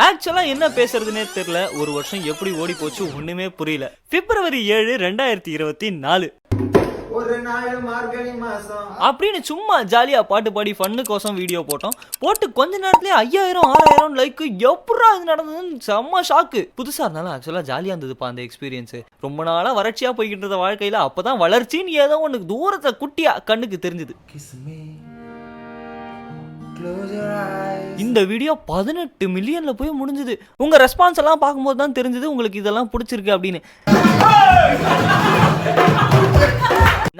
ஆக்சுவலா என்ன பேசுறதுன்னே தெரியல. ஒரு வருஷம் எப்படி ஓடி போச்சு ஒண்ணுமே புரியல. February 7, 2024 அப்படின்னு சும்மா ஜாலியா பாட்டு பாடி ஃபன்னுக்கோசம் வீடியோ போட்டு கொஞ்ச நேரத்திலே 5000 6000 லைக். எப்படா இது நடந்ததுன்னு செம்ம ஷாக்கு. புதுசா இருந்தாலும் ஆக்சுவலா ஜாலியா இருந்ததுப்பா அந்த எக்ஸ்பீரியன்ஸ். ரொம்ப நாளா வறட்சியா போய்கிட்டு இருந்த வாழ்க்கையில அப்பதான் வளர்ச்சின்னு ஏதோ ஒன்று தூரத்தை குட்டியா கண்ணுக்கு தெரிஞ்சுது. இந்த வீடியோ 18 மில்லியன்ல போய் முடிஞ்சது. உங்க ரெஸ்பான்ஸ் எல்லாம் பார்க்கும்போது தான் தெரிஞ்சது உங்களுக்கு இதெல்லாம் பிடிச்சிருக்கு அப்படின்னு.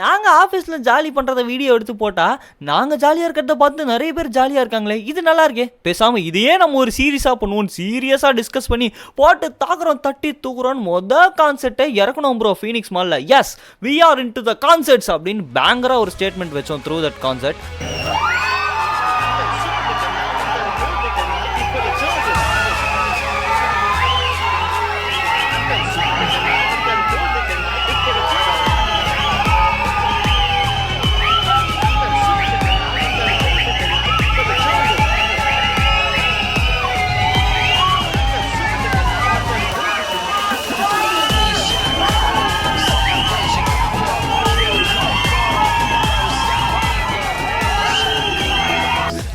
நாங்க ஆபீஸ்ல ஜாலி பண்றத வீடியோ எடுத்து போட்டா நாங்க ஜாலியா இருக்கிறத பார்த்து நிறைய பேர் ஜாலியா இருக்காங்களே, இது நல்லா இருக்கே, பேசாம இதையே நம்ம ஒரு சீரியஸா பண்ணுவோம், சீரியஸா டிஸ்கஸ் பண்ணி போட்டு தாக்குறோம் தட்டி தூக்குறோம் கான்செப்டை இறக்கணும் ப்ரோ ஃபீனிக்ஸ் மால்ல. Yes we are into the concepts அப்படின்னு பேங்கரா ஒரு ஸ்டேட்மெண்ட் வச்சோம் த்ரூ தட் கான்செப்ட்.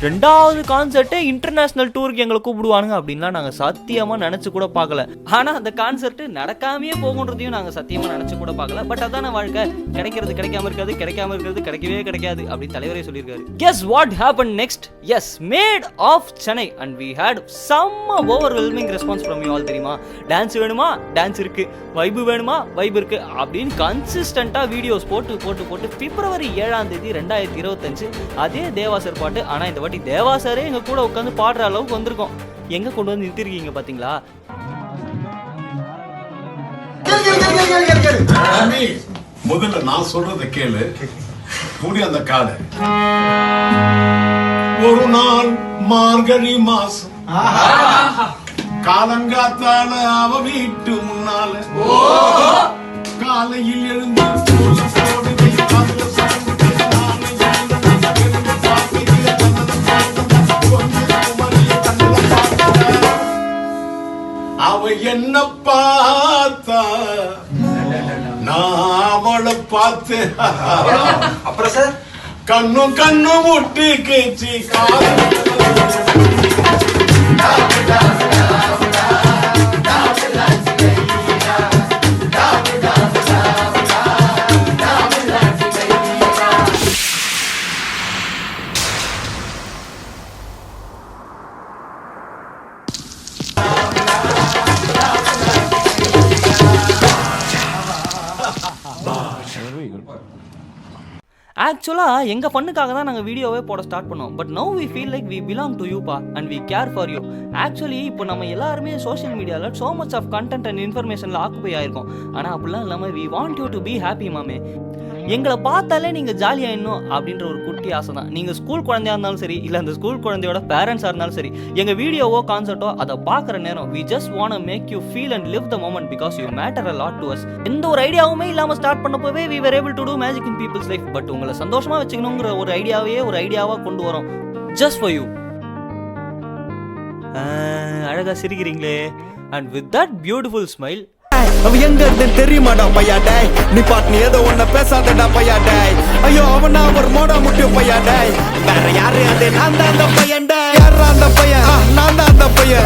ரெண்டாவது கான்சர்ட்டே இன்டர்நேஷனல் டூருக்கு எங்களை கூப்பிடுவானுங்க அப்படின்லாம் நாங்கள் சத்தியமாக நினச்சி கூட பார்க்கல. ஆனால் அந்த கான்சர்ட்டு நடக்காமையே போகுன்றதையும் நாங்கள் சத்தியமாக நினச்சி கூட பார்க்கல. பட் அதான வாழ்க்கை, கிடைக்கிறது கிடைக்காம இருக்காது, கிடைக்காம இருக்கிறது கிடைக்கவே கிடைக்காது அப்படின்னு தலைவரே சொல்லியிருக்காரு. Guess what happen next? Yes, made of Chennai and we had செம்ம overwhelming response from you all. தெரியுமா, டான்ஸ் வேணுமா டான்ஸ் இருக்கு, வைபு வேணுமா வைபு இருக்கு அப்படின்னு கன்சிஸ்டண்டாக வீடியோஸ் போட்டு போட்டு போட்டு February 7, 2025 அதே தேவாசர் பாட்டு. ஆனால் இந்த தேவாசாரே எங்க கூட உட்காந்து பாடுற அளவுக்கு வந்திருக்கோம். எங்க கொண்டு வந்து நிறுத்திருக்கீங்க பாத்தீங்களா? முதல்ல நான் சொல்றத கேளு. மூடி அந்த காடை. ஒரு நாள் மார்கழி மாசம் காலங்காத்தால அவ வீட்டு முன்னால காலையில் எழுந்து அவ என்ன பார்த்தா நான் அவளை பார்த்து அப்புறம் சார் கண்ணும் முட்டி கேச்சு ஆக்சுவலா எங்க ஃபன்னுக்காக தான் நாங்கள் வீடியோவே போட ஸ்டார்ட் பண்ணோம். But now we feel like we belong to you பா and we care for you. Actually இப்போ நம்ம எல்லாருமே சோஷியல் மீடியாவில் so much of content and இன்ஃபர்மேஷனில் ஆக்குபை ஆயிருக்கோம். ஆனால் அப்படிலாம் இல்லாமல் we want you to be happy மாமே. எங்களை பார்த்தாலே நீங்கள் ஜாலியாகிடணும் அப்படின்ற ஒரு குட்டி ஆசை தான். நீங்கள் ஸ்கூல் குழந்தையா இருந்தாலும் சரி, இல்லை அந்த ஸ்கூல் குழந்தையோட பேரண்ட்ஸாக இருந்தாலும் சரி, எங்கள் வீடியோவோ கான்சர்ட்டோ அதை பார்க்குற நேரம் we just want make you feel and live the moment because you matter a lot to us. எந்த ஒரு ஐடியாவுமே இல்லாமல் ஸ்டார்ட் பண்ணப்போவே we were able to do magic in people's life. பட் உங்களை சந்தோஷமாக வச்சுக்கணுங்கிற ஒரு ஐடியாவாக கொண்டு வரோம் ஜஸ்ட் ஃபார் யூ. அழகாக சிரிக்கிறீங்களே. And with that beautiful smile. அவ எங்க இருந்து தெரியுமாடா பையா டேய், நீ பாட்டு நீ ஏதோ ஒன்ன பேசாதடா பையா டேய். ஐயோ அவனா ஒரு மோடா முட்டிய பையா டேய். வேற யாரு அது? நான் தான் அந்த பையன் டேய். யாரா அந்த பையன்? நான் தான் அந்த பையன்.